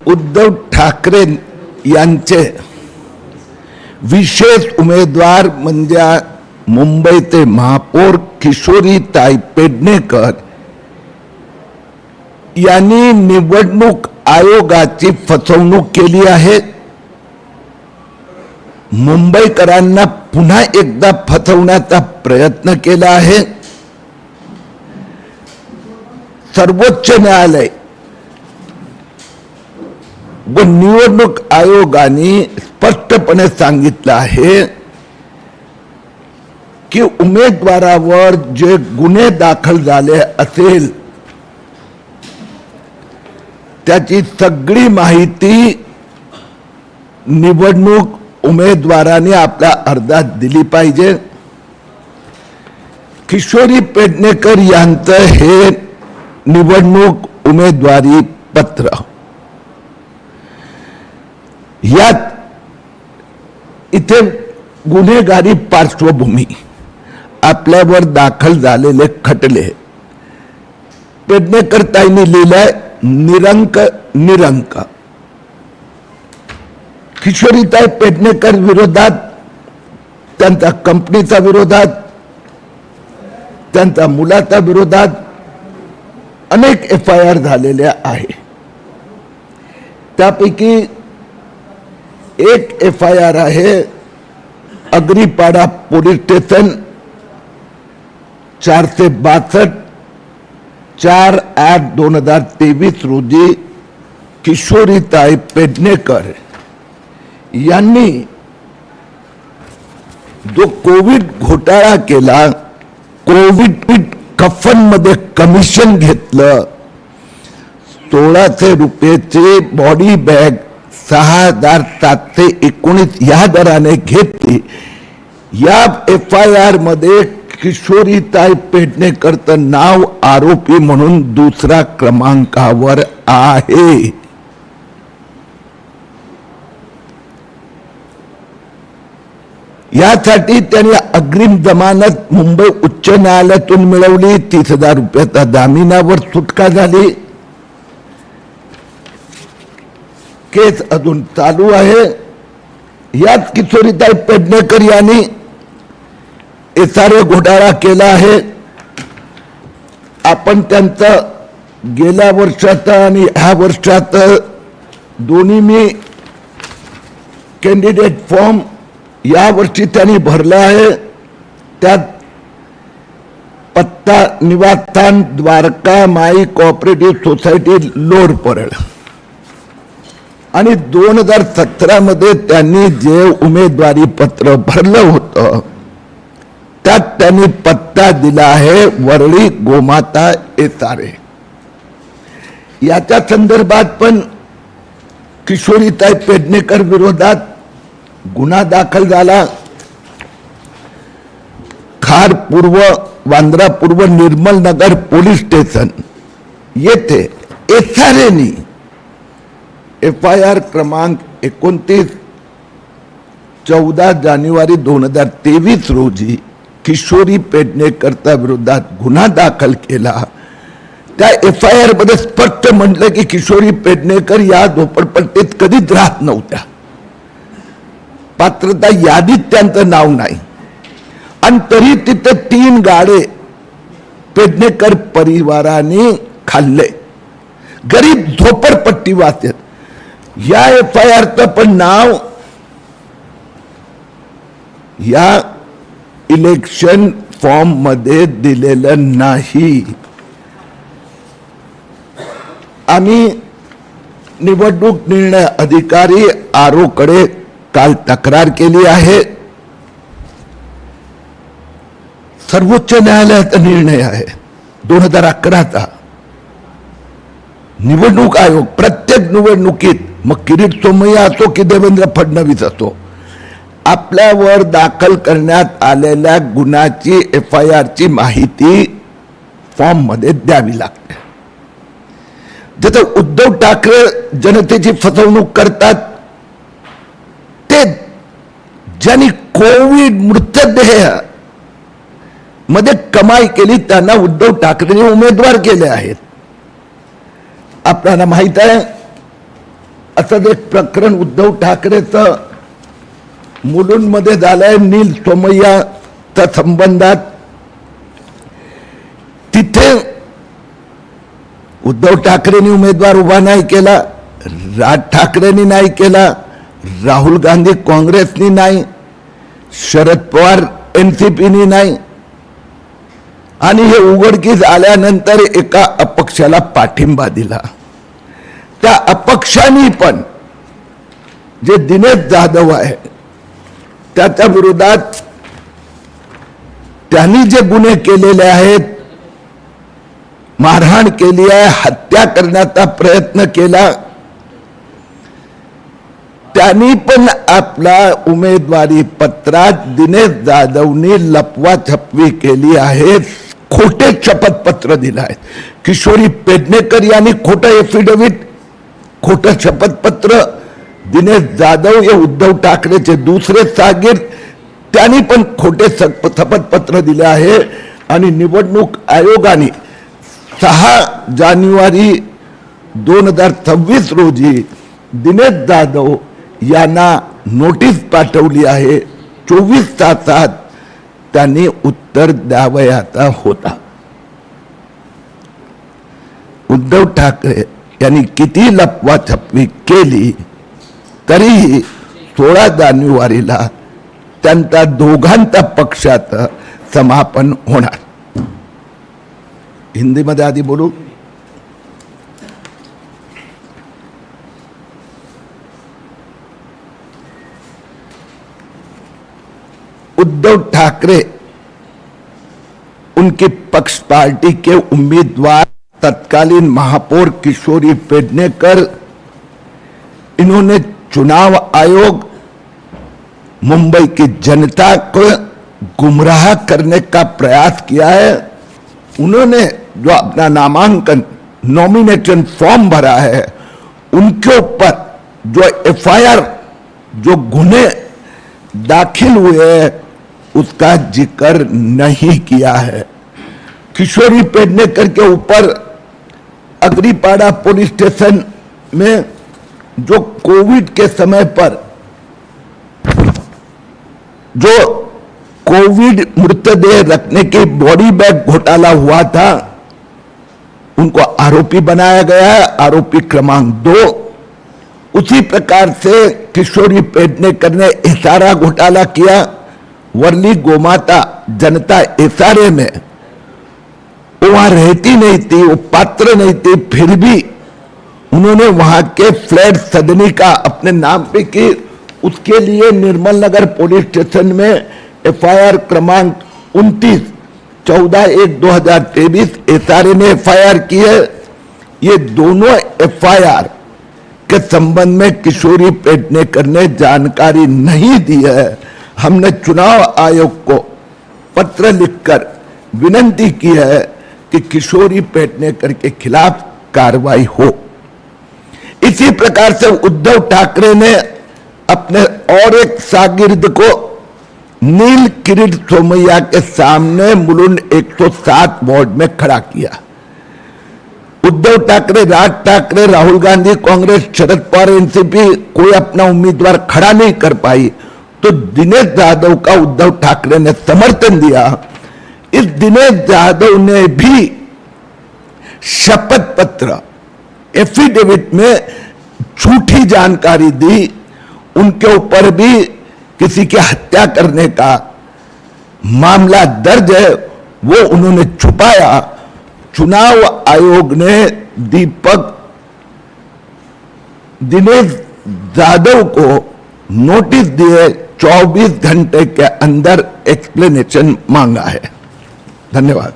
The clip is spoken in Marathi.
उद्धव ठाकरे यांचे विशेष उमेदवार म्हणजे मुंबईचे महापौर किशोरीताई पेडणेकर यांनी निवडणूक आयोगाची फसवणूक केली आहे। मुंबईकरांना पुन्हा एकदा फसवण्याचा प्रयत्न केला आहे। सर्वोच्च न्यायालय व निवडणूक आयोगाने स्पष्टपणे सांगितलं आहे की उमेदवारावर जे गुन्हे दाखल झाले असेल त्याची सगळी माहिती निवडणूक उमेदवाराने आपल्या अर्जात दिली पाहिजे। किशोरी पेडणेकर यांचं हे निवडणूक उमेदवारी पत्र, यात इथे गुन्हेगारी पार्श्वभूमी, आपल्यावर दाखल झालेले खटले, पेडणेकर ताईंनी लिहिलंय निरंक निरंक। किशोरीताई पेडणेकर विरोधात, त्यांच्या कंपनीच्या विरोधात, त्यांच्या मुलाच्या विरोधात अनेक FIR झालेल्या आहे। त्यापैकी एक FIR आहे अग्रीपाडा पोलीस स्टेशन 462 4/8/2023 रोजी किशोरीताई पेडणेकर यांनी जो कोविड घोटाळा केला, कोविड कफन मध्ये कमिशन घेतलं, 1600 रुपयाचे बॉडी बॅग 6719 या दराने घेतली। या FIR मध्ये किशोरीताई पेडणेकरचं नाव आरोपी म्हणून दुसरा क्रमांकावर आहे। यासाठी त्यांनी अग्रिम जमानत मुंबई उच्च न्यायालयातून मिळवली। 30,000 रुपयाच्या जामिनावर सुटका झाली। केस अजून चालू आहे। यात किशोरीताई पेडणेकर यांनी SRA घोटाळा केला आहे। आपण त्यांचं गेल्या वर्षाचं आणि ह्या वर्षाचं दोन्ही मी कॅन्डिडेट फॉर्म या वर्षी त्यांनी भरला आहे। त्यात पत्ता निवासस्थान द्वारका माई कोऑपरेटिव्ह सोसायटी लोअर परळ, आणि 2017 मध्ये त्यांनी जे उमेदवारी पत्र भरलं होतं त्यात त्यांनी पत्ता दिला आहे वरळी गोमाता SRA। याच्या संदर्भात पण किशोरीताई पेडणेकर विरोधात गुन्हा दाखल झाला। खार पूर्व, वांद्रा पूर्व, निर्मल नगर पोलीस स्टेशन येथे SRAने FIR क्रमांक 29 14 जानेवारी 2023 रोजी किशोरी पेडणेकरच्या विरोधात गुन्हा दाखल केला। त्या FIR मध्ये स्पष्ट म्हटलं की किशोरी पेडणेकर या झोपडपट्टीत कधीच राहत नव्हत्या, पात्रता यादीत त्यांचं नाव नाही, आणि तरी तिथे 3 गाडे पेडणेकर परिवाराने खाल्ले। गरीब झोपडपट्टी वाचत या FIRचं पण नाव या इलेक्शन फॉर्म मध्ये दिलेलं नाही। आम्ही निवडणूक निर्णय अधिकारी RO कडे काल तक्रार केली आहे। सर्वोच्च न्यायालयाचा निर्णय आहे 2011चा। निवडणूक आयोग प्रत्येक निवडणुकीत, मग किरीट सोमय्या असो की देवेंद्र फडणवीस असो, आपल्यावर दाखल करण्यात आलेल्या गुन्ह्याची FIR ची माहिती फॉर्म मध्ये द्यावी लागते। जिथं उद्धव ठाकरे जनतेची फसवणूक करतात, ते ज्यांनी कोविड मृतदेह मध्ये कमाई केली त्यांना उद्धव ठाकरेंनी उमेदवार केले आहेत। आपल्याला माहित आहे असंच एक प्रकरण उद्धव ठाकरेचं मुलुंडमध्ये झालंय नील सोमय्याच्या संबंधात. तिथे उद्धव ठाकरेंनी उमेदवार उभा नाही केला, राज ठाकरेंनी नाही केला, राहुल गांधी काँग्रेसनी नाही, शरद पवार एनसीपीनी नाही, आणि हे उघडकीस आल्यानंतर एका अपक्षाला पाठिंबा दिला. त्या अपक्षाने पण जे दिनेश जाधव आहे त्याच्या विरोधात त्यांनी जे गुन्हे केलेले आहेत, मारहाण केली आहे, हत्या करण्याचा प्रयत्न केला, त्यांनी पण आपला उमेदवारी पत्रात दिनेश जाधवनी लपवाछपवी केली आहे, खोटे शपथपत्र दिलं आहे. किशोरी पेडणेकर यांनी खोटं एफिडेव्हिट, खोटं शपथपत्र, दिनेश जाधव हे उद्धव ठाकरेचे दुसरे सागीर, त्यांनी पण खोटे शपथपत्र दिले आहे. आणि निवडणूक आयोगाने 6 जानेवारी 2026 रोजी दिनेश जाधव यांना नोटीस पाठवली आहे. 24 तासात त्यांनी उत्तर द्यावयाचा होता. उद्धव ठाकरे यांनी किती लपवाछपवी केली तरीही 16 जानेवारीला त्यांचा दोघांचा पक्षात समापन होणार. हिंदीमध्ये आधी बोलू. उद्धव ठाकरे उनकी पक्ष पार्टी के उम्मीदवार तत्कालीन महापौर किशोरी पेडणेकर, इन्होंने चुनाव आयोग, मुंबई की जनता को गुमराह करने का प्रयास किया है. उन्होंने जो अपना नामांकन नॉमिनेशन फॉर्म भरा है उनके ऊपर जो एफआईआर, जो गुन्हे दाखिल हुए उसका जिक्र नहीं किया है. किशोरी पेडणेकर के ऊपर अग्रीपाड़ा पुलिस स्टेशन में जो कोविड के समय पर जो कोविड मृतदेह रखने की बॉडी बैग घोटाला हुआ था, उनको आरोपी बनाया गया है, आरोपी क्रमांक 2. उसी प्रकार से किशोरी पेडणेकर ने इशारा घोटाला किया. वर्ली गोमाता जनता इशारे में वो वहां रहती नहीं थी, वो पात्र नहीं थी, फिर भी उन्होंने वहां के फ्लैट सदनी का अपने नाम पे की. उसके लिए निर्मल नगर पुलिस स्टेशन में एफआईआर क्रमांक 29 14/1/2023 इशारे ने एफआईआर की है. ये दोनों एफआईआर के संबंध में किशोरी पेडणेकर ने जानकारी नहीं दी है. हमने चुनाव आयोग को पत्र लिखकर विनती की है कि किशोरी पेडणेकर के खिलाफ कार्रवाई हो. इसी प्रकार से उद्धव ठाकरे ने अपने और एक शागिर्द को नील किरीट सोमैया के सामने मुलुंड 107 वार्ड में खड़ा किया. उद्धव ठाकरे, राज ठाकरे, राहुल गांधी कांग्रेस, शरद पवार एनसीपी कोई अपना उम्मीदवार खड़ा नहीं कर पाई, तो दिनेश जाधव का उद्धव ठाकरे ने समर्थन दिया. इस दिनेश जाधव ने भी शपथ पत्र एफिडेविट में झूठी जानकारी दी. उनके ऊपर भी किसी की हत्या करने का मामला दर्ज है, वो उन्होंने छुपाया. चुनाव आयोग ने दिनेश जाधव को नोटिस दिए, 24 घंटे के अंदर एक्सप्लेनेशन मांगा है. धन्यवाद.